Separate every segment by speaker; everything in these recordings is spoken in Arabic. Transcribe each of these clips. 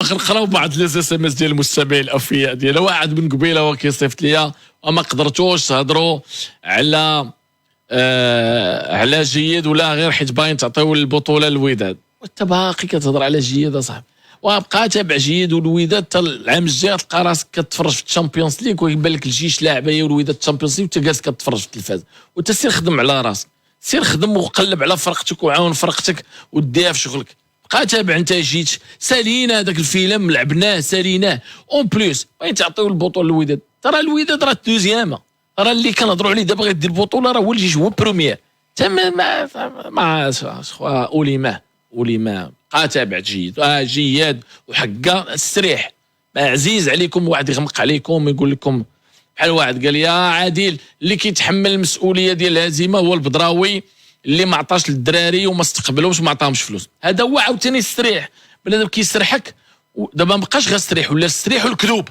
Speaker 1: نقراو بعض لي اس ام اس ديال المستمعين الاوفياء ديالها. واحد من قبيله هو كيصيفط ليا وما قدرتوش تهضروا على جيد ولا غير حيت باين تعطيو البطوله للوداد، وانت باقي كتهضر على جيد اصاحبي. وابقى تابع جيد والوداد حتى العام الجاي تلقى راسك كتفرج في الشامبيونز ليغ ويبان لك الجيش لاعبه هي والوداد الشامبيونز ليغ وانت جالس كتفرج في التلفاز. وانت سير خدم على راسك، سير خدم وقلب على فرقتك وعاون فرقتك وديها في شغلك. بقى تابع انت جيت سالينا هذاك الفيلم لعبناه ساليناه اون بليس باين تعطيو البطوله للوداد. ترى الوداد راه دوزيام، راه اللي كنهضروا عليه دابا غيدير البطوله راه هو الجيش هو بروميير. تما ما اولي ما بقى تابع جيد جياد وحقا استريح. ما عزيز عليكم واحد يغمق عليكم يقول لكم بحال واحد قال يا عادل اللي كيتحمل المسؤوليه ديال الهزيمه هو البدراوي اللي ما عطاش للدراري وما استقبلوش وما عطاهمش فلوس. هذا هو عاوتاني استريح. بنادم كيسرحك دابا ما بقاش غير استريح ولا استريحوا الكذوب.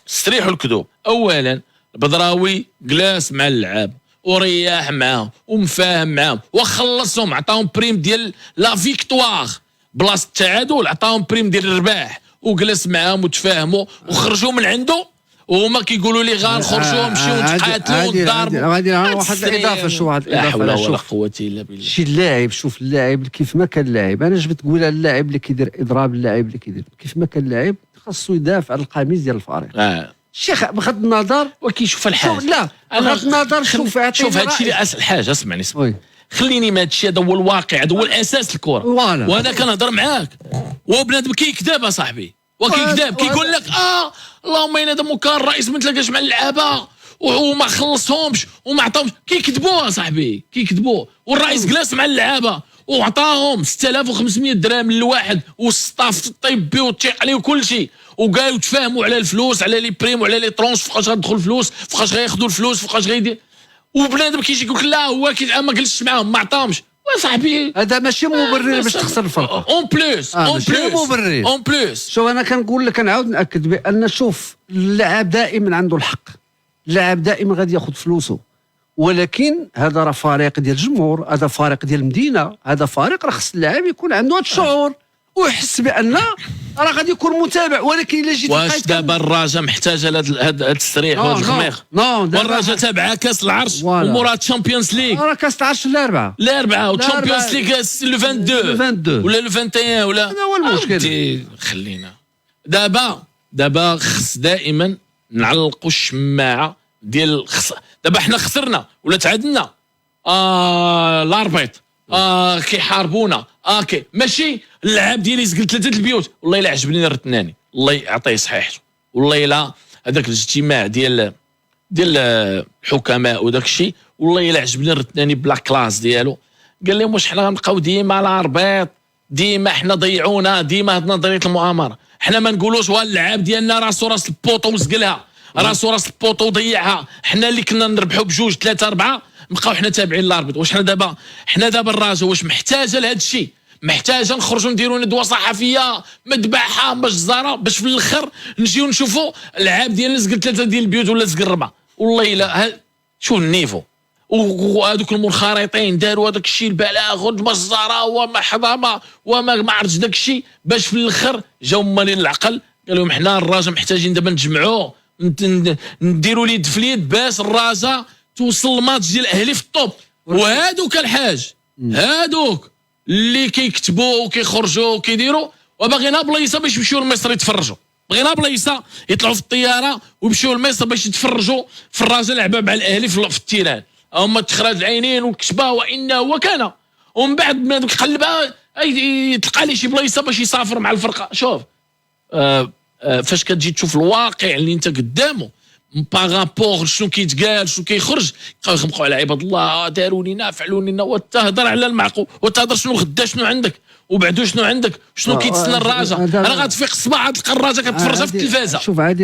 Speaker 1: استريحوا الكذوب. اولا البدراوي جلاس مع اللعاب ورياح معاهم ومفاهم معاهم وخلصهم، عطاهم بريم ديال لا فيكتوار بلاصه التعادل، عطاهم بريم ديال الرباح وجلس معاهم وتفاهموا وخرجوا من عنده وهما كيقولوا لي غير خرجوا نمشيو نتقاتلوا ونضربوا.
Speaker 2: غادي واحد الاضافه، شو واحد
Speaker 1: لا
Speaker 2: الاضافه.
Speaker 1: حول ولا قوه الا بالله.
Speaker 2: شي اللاعب، شوف اللاعب كيف ما كان لاعب، انا جبت تقول اللاعب اللي كيدير اضراب، اللاعب اللي كيدير كيف ما كان لاعب خاصو يدافع على القميص ديال الفريق. شيخ بغض النظر
Speaker 1: وكيشوف الحاجه.
Speaker 2: لا بغض النظر شوف
Speaker 1: هادشي اللي الحاجه اسمعني خليني ما هادشي هذا هو الواقع، هذا هو الاساس الكره. وانا كنهضر معاك وبنادم كيكذب اصاحبي وكيكذب كيقول لك اللهم ينادم كان الرئيس ما تلاقاش مع اللعابه وما خلصهمش وما عطاهمش. كيكذبوا اصاحبي كيكذبوا. والرئيس جلس مع اللعابه وعطاهم 6500 درهم للواحد والستاف الطبي والتيق عليه وكل شيء وقالوا تفاهموا على الفلوس على لي بريم وعلى لي ترونس فوقاش غتدخل الفلوس فوقاش غياخذوا الفلوس فوقاش غيدير. وبنادم كيجي يقول لك لا هو ما جلسش معاهم ما عطاهمش. وصاحبي
Speaker 2: هذا ماشي مبرر باش تخسر الفرقه.
Speaker 1: اون بلوس
Speaker 2: شوف انا كنقول لك كنعاود ناكد بان شوف اللاعب دائما عنده الحق، اللاعب دائما غادي ياخذ فلوسه، ولكن هذا راه فريق ديال الجمهور، هذا فريق ديال المدينه، هذا فريق راه خص اللاعب يكون عنده هذا الشعور ويحس بان راه غادي يكون متابع. ولكن الا جيت
Speaker 1: واش دابا الرجاء محتاجه لهذا التسريح والجميخ؟ والرجاء تابعه كاس العرش ومورا الشامبيونز ليغ.
Speaker 2: راه كاس العرش الاربعه
Speaker 1: والشامبيونز ليغ لو 22 ولا لو 21 ولا
Speaker 2: هذا هو المشكل.
Speaker 1: خلينا دابا خص دائما نعلقوا الشماعه ديال دابا حنا خسرنا ولا تعادلنا الاربيط كيحاربونا ماشي اللعاب ديالي زقل 3 البيوت. والله الا عجبني الرتناني الله يعطيه صحيحته. والله الا هذاك الاجتماع ديال الحكماء وداك الشيء والله الا عجبني الرتناني بلا كلاس ديالو. قال لهم واش حنا غنبقاو ديما الاربيط ديما حنا ضيعونا ديما هاد نظريه المؤامره. حنا ما نقولوش اللعاب ديالنا راسو راس البوطو وزقلها راسو راس البوطو وضيعها. حنا اللي كنا نربحوا بجوج 3 4 نبقاو حنا تابعين للاربيط. واش حنا دابا الراجا واش محتاجه لهذا الشيء؟ محتاجه نخرجوا نديروا ندوه صحفيه مذبحه مجزره باش في الاخر نجيو نشوفوا العاب ديالنا زقل 3 ديال البيوت ولا زقل 4. والله الا شو النيفو. وهذوك المنخرطين داروا هذاك الشيء البلاغ والمجزره وما حضامه وما عرفتش داك الشيء باش في الاخر جاو مالين العقل قال لهم حنا الراجا محتاجين دابا نجمعوه نديروا اليد في اليد باش الراجا توصل الماتش ديال الاهلي في الطوب. وهادوك الحاج هادوك اللي كيكتبوا وكيخرجوا وكيديروا وباغينا بلايصه باش يمشيو لمصر يتفرجوا، بغينا بلايصه يطلعوا في الطياره ويمشيو لمصر باش يتفرجوا في الراجل لعبه مع الاهلي في التيران. هما تخرج العينين والكشبه وانه وكان ومن بعد بنادم كيقلبها يتلقى لي شي بلايصه باش يسافر مع الفرقه. شوف فاش كتجي تشوف الواقع اللي انت قدامه بارابور شنو كيتقال شنو كيخرج كيخمقوا على عباد الله داروا لينا فعلوا لينا وتهضر على المعقول وتهضر شنو غدا شنو عندك وبعدو شنو عندك شنو كيتسنى الراجا. راه غتفيق الصباح تلقى الراجا كتفرجها في التلفازه.
Speaker 2: شوف عادي